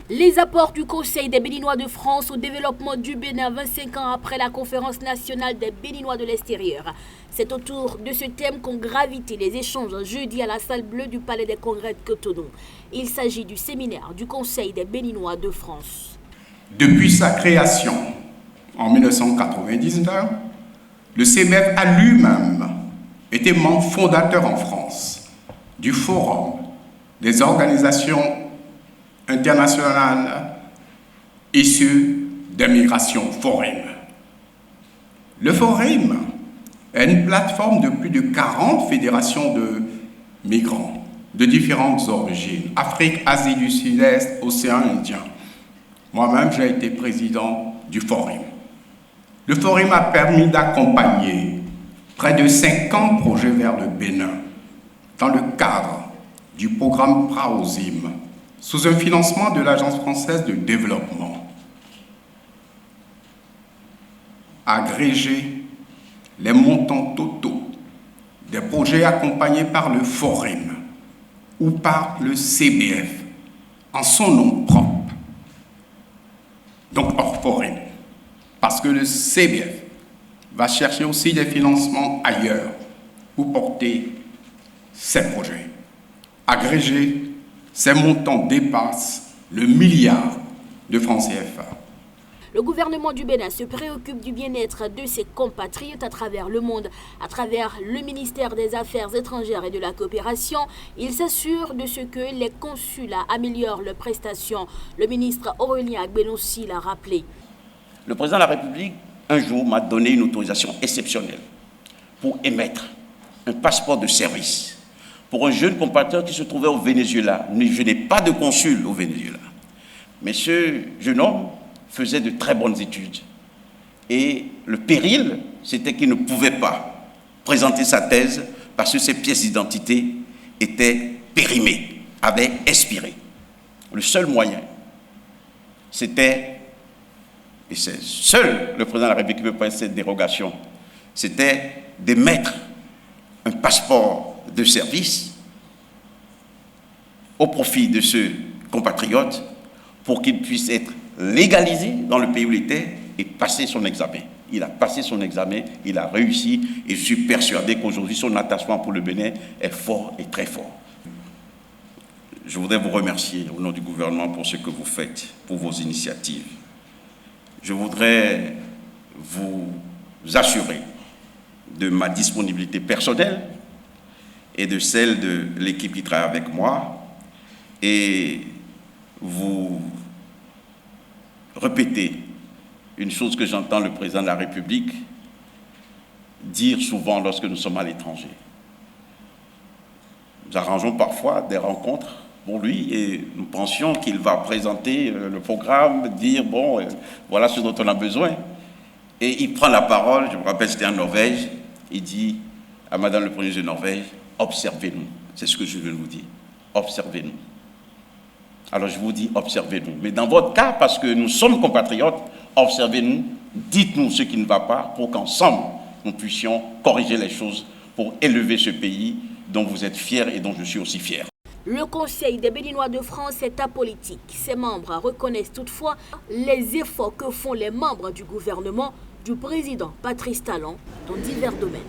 Les apports du Conseil des Béninois de France au développement du Bénin 25 ans après la conférence nationale des Béninois de l'extérieur. C'est autour de ce thème qu'ont gravité les échanges jeudi à la salle bleue du Palais des Congrès de Cotonou. Il s'agit du séminaire du Conseil des Béninois de France. Depuis sa création en 1999, le CBF a lui-même été membre fondateur en France du Forum des organisations internationales issues des migrations foraines. Le Forum est une plateforme de plus de 40 fédérations de migrants de différentes origines, Afrique, Asie du Sud-Est, Océan Indien. Moi-même, j'ai été président du Forum. Le Forum a permis d'accompagner près de 50 projets vers le Bénin dans le cadre du programme PRAOSIM, sous un financement de l'Agence française de développement. Agréger les montants totaux des projets accompagnés par le Forum ou par le CBF en son nom propre, donc hors Forum, parce que le CBF va chercher aussi des financements ailleurs pour porter ses projets. Agrégés, ces montants dépassent le milliard de francs CFA. Le gouvernement du Bénin se préoccupe du bien-être de ses compatriotes à travers le monde. À travers le ministère des Affaires étrangères et de la coopération, il s'assure de ce que les consulats améliorent leurs prestations. Le ministre Aurélien Agbenossi l'a rappelé. Le président de la République, un jour, m'a donné une autorisation exceptionnelle pour émettre un passeport de service pour un jeune compatriote qui se trouvait au Venezuela. Je n'ai pas de consul au Venezuela. Mais ce jeune homme faisait de très bonnes études. Et le péril, c'était qu'il ne pouvait pas présenter sa thèse parce que ses pièces d'identité étaient périmées, avaient expiré. Le seul moyen, c'était, et c'est seul le président de la République qui peut prendre cette dérogation, c'était d'émettre un passeport de service au profit de ce compatriote pour qu'il puisse être légalisé dans le pays où il était et passer son examen. Il a passé son examen, il a réussi et je suis persuadé qu'aujourd'hui son attachement pour le Bénin est fort et très fort. Je voudrais vous remercier au nom du gouvernement pour ce que vous faites, pour vos initiatives. Je voudrais vous assurer de ma disponibilité personnelle et de celle de l'équipe qui travaille avec moi et vous répéter une chose que j'entends le président de la République dire souvent lorsque nous sommes à l'étranger. Nous arrangeons parfois des rencontres pour lui et nous pensions qu'il va présenter le programme, dire bon, voilà ce dont on a besoin. Et il prend la parole, je me rappelle c'était en Norvège, il dit à Madame le Premier ministre de Norvège, observez-nous. C'est ce que je veux vous dire, observez-nous. Alors je vous dis, observez-nous. Mais dans votre cas, parce que nous sommes compatriotes, observez-nous, dites-nous ce qui ne va pas pour qu'ensemble, nous puissions corriger les choses pour élever ce pays dont vous êtes fiers et dont je suis aussi fier. Le Conseil des Béninois de France est apolitique. Ses membres reconnaissent toutefois les efforts que font les membres du gouvernement du président Patrice Talon dans divers domaines.